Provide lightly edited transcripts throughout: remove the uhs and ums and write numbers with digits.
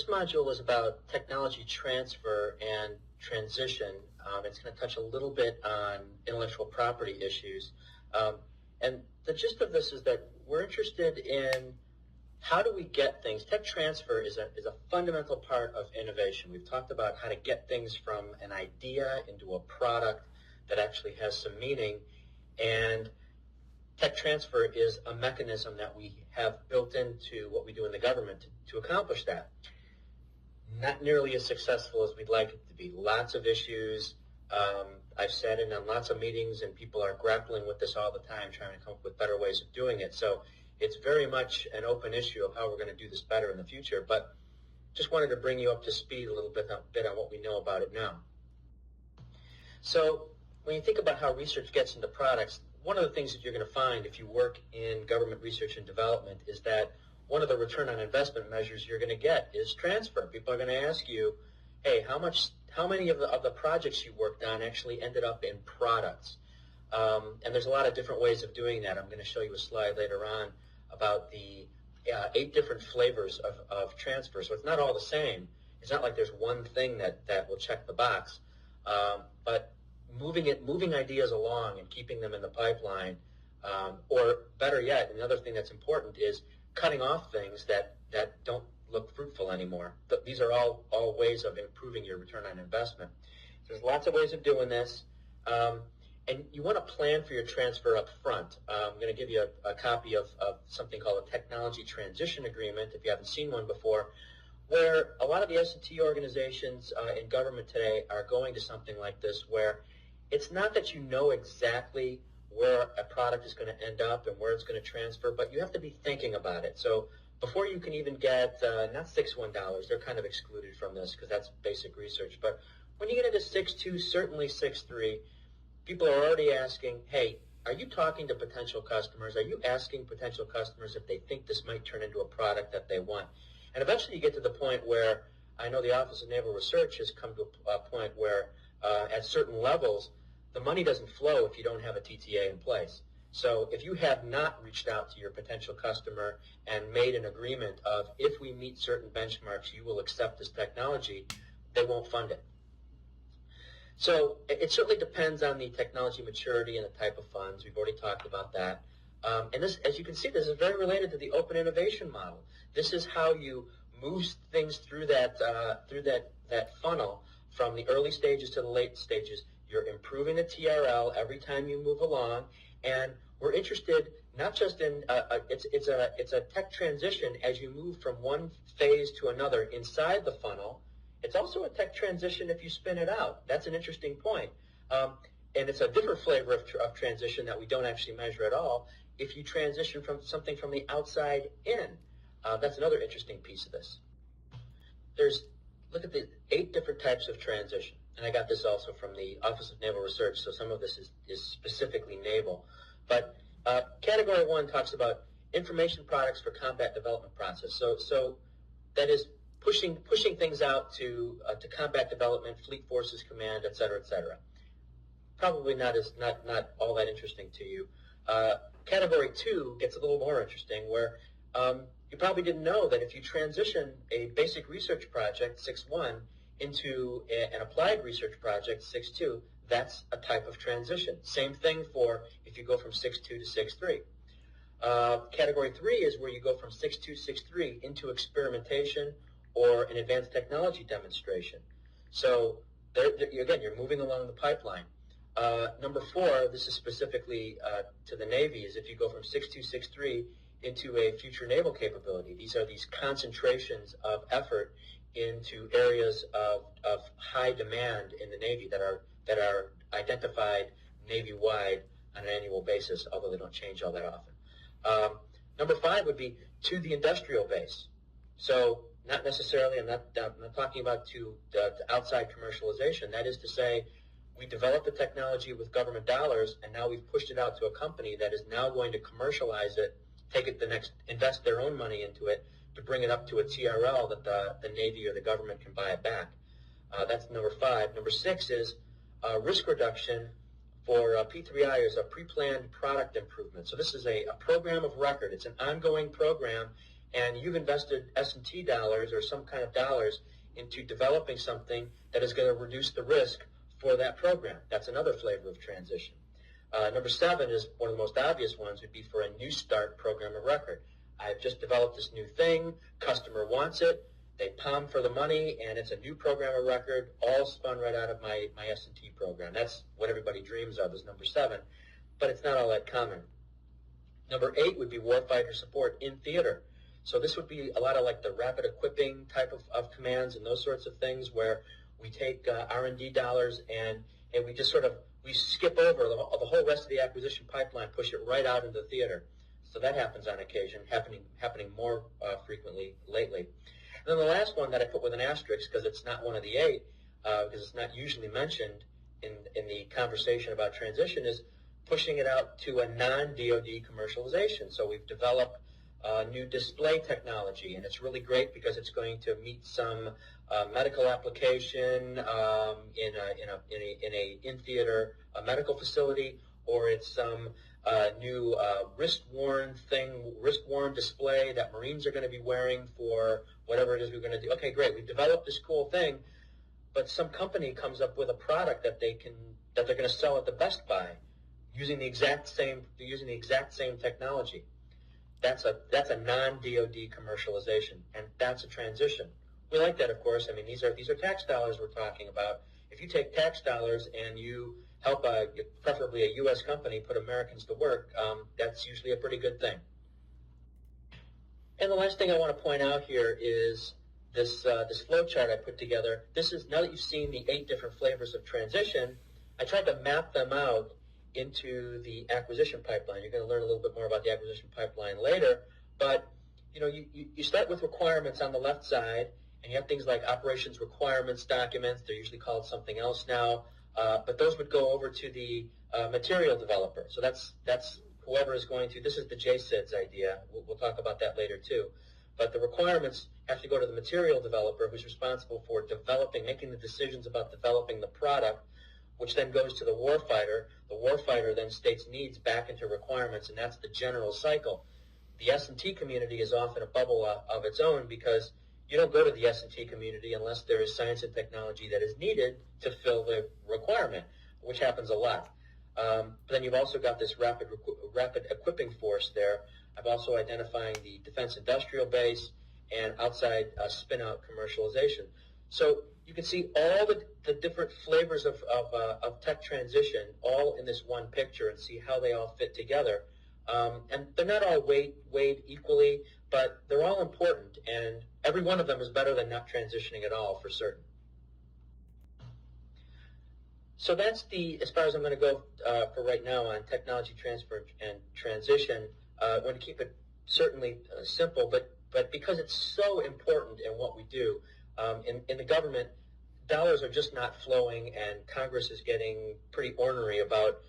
This module is about technology transfer and transition. It's going to touch a little bit on intellectual property issues. And the gist of this is that we're interested in how do we get things. Tech transfer is a fundamental part of innovation. We've talked about how to get things from an idea into a product that actually has some meaning. And tech transfer is a mechanism that we have built into what we do in the government to accomplish that. Not nearly as successful as we'd like it to be. Lots of issues. I've sat in on lots of meetings, and people are grappling with this all the time, trying to come up with better ways of doing it. So it's very much an open issue of how we're going to do this better in the future. But just wanted to bring you up to speed a little bit on what we know about it now. So when you think about how research gets into products, one of the things that you're going to find if you work in government research and development is that one of the return on investment measures you're going to get is transfer. People are going to ask you, hey, how many of the projects you worked on actually ended up in products? And there's a lot of different ways of doing that. I'm going to show you a slide later on about the 8 different flavors of transfer. So it's not all the same. It's not like there's one thing that will check the box. But moving ideas along and keeping them in the pipeline, or better yet, another thing that's important is cutting off things that don't look fruitful anymore. These are all ways of improving your return on investment. So there's lots of ways of doing this. And you want to plan for your transfer up front. I'm going to give you a copy of something called a Technology Transition Agreement, if you haven't seen one before, where a lot of the S&T organizations in government today are going to something like this, where it's not that you know exactly where a product is going to end up and where it's going to transfer, but you have to be thinking about it. So before you can even get, not 6.1 dollars, they're kind of excluded from this because that's basic research, but when you get into 6.2, certainly 6.3, people are already asking, hey, are you talking to potential customers? Are you asking potential customers if they think this might turn into a product that they want? And eventually you get to the point where I know the Office of Naval Research has come to a point where at certain levels, the money doesn't flow if you don't have a TTA in place. So if you have not reached out to your potential customer and made an agreement of if we meet certain benchmarks, you will accept this technology, they won't fund it. So it certainly depends on the technology maturity and the type of funds. We've already talked about that. And this, as you can see, this is very related to the open innovation model. This is how you move things through that funnel from the early stages to the late stages. You're improving the TRL every time you move along, and we're interested not just in it's a tech transition as you move from one phase to another inside the funnel. It's also a tech transition if you spin it out. That's an interesting point. And it's a different flavor of transition that we don't actually measure at all if you transition from something from the outside in. That's another interesting piece of this. Look at the 8 different types of transition. And I got this also from the Office of Naval Research, so some of this is specifically naval. But Category 1 talks about information products for combat development process. So that is pushing things out to combat development, fleet forces command, et cetera, et cetera. Probably not all that interesting to you. Category 2 gets a little more interesting, where you probably didn't know that if you transition a basic research project, 6.1, into an applied research project, 6.2, that's a type of transition. Same thing for if you go from 6.2 to 6.3. Category 3 is where you go from 6.2, 6.3 into experimentation or an advanced technology demonstration. So again, you're moving along the pipeline. Number 4, this is specifically to the Navy, is if you go from 6.2, 6.3 into a future naval capability. These are these concentrations of effort into areas of high demand in the Navy that are identified Navy-wide on an annual basis, although they don't change all that often. Number 5 would be to the industrial base. So not necessarily, I'm not talking about to outside commercialization. That is to say, we developed the technology with government dollars, and now we've pushed it out to a company that is now going to commercialize it, invest their own money into it to bring it up to a TRL that the Navy or the government can buy it back. That's number 5. Number 6 is risk reduction for P3I is a pre-planned product improvement. So this is a program of record. It's an ongoing program, and you've invested S&T dollars or some kind of dollars into developing something that is going to reduce the risk for that program. That's another flavor of transition. Number 7 is one of the most obvious ones, would be for a new start program of record. I've just developed this new thing, customer wants it, they palm for the money, and it's a new program of record, all spun right out of my S&T program. That's what everybody dreams of, is number 7, but it's not all that common. Number 8 would be warfighter support in theater. So this would be a lot of like the rapid equipping type of commands and those sorts of things, where we take R&D dollars and we just sort of, we skip over the whole rest of the acquisition pipeline, push it right out into the theater. So that happens on occasion, happening more frequently lately. And then the last one that I put with an asterisk, because it's not one of the 8, because it's not usually mentioned in the conversation about transition, is pushing it out to a non-DoD commercialization. So we've developed new display technology, and it's really great because it's going to meet some medical application in a in-theater medical facility, or it's some new wrist-worn display that Marines are going to be wearing for whatever it is we're going to do. Okay, great. We've developed this cool thing, but some company comes up with a product that they're going to sell at the Best Buy using the exact same technology. That's a non-DoD commercialization, and that's a transition. We like that, of course. I mean, these are tax dollars we're talking about. If you take tax dollars and you help preferably a U.S. company put Americans to work, that's usually a pretty good thing. And the last thing I want to point out here is this flow chart I put together. This is, now that you've seen the 8 different flavors of transition, I tried to map them out into the acquisition pipeline. You're going to learn a little bit more about the acquisition pipeline later, but you start with requirements on the left side, and you have things like operations requirements documents. They're usually called something else now, but those would go over to the material developer. So that's whoever is going to, this is the JSIDS idea. We'll talk about that later too. But the requirements have to go to the material developer, who's responsible for making the decisions about developing the product, which then goes to the warfighter. The warfighter then states needs back into requirements, and that's the general cycle. The S&T community is often a bubble of its own, because you don't go to the S&T community unless there is science and technology that is needed to fill the requirement, which happens a lot. But then you've also got this rapid equipping force there. I've also identifying the defense industrial base and outside spin-out commercialization. So you can see all the different flavors of tech transition all in this one picture, and see how they all fit together. And they're not all weighed equally, but they're all important, and every one of them is better than not transitioning at all, for certain. So that's as far as I'm going to go for right now on technology transfer and transition. I'm going to keep it certainly simple, but because it's so important in what we do, in the government, dollars are just not flowing, and Congress is getting pretty ornery about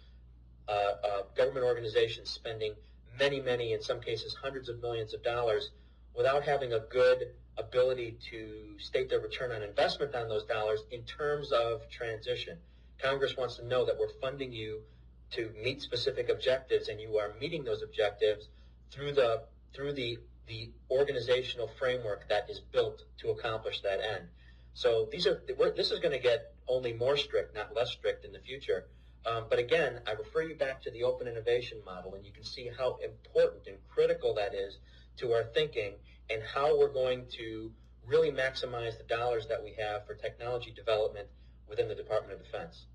government organizations spending many, in some cases, hundreds of millions of dollars without having a good ability to state their return on investment on those dollars in terms of transition. Congress wants to know that we're funding you to meet specific objectives, and you are meeting those objectives through the organizational framework that is built to accomplish that end. So this is going to get only more strict, not less strict in the future. But again, I refer you back to the open innovation model, and you can see how important and critical that is to our thinking, and how we're going to really maximize the dollars that we have for technology development within the Department of Defense.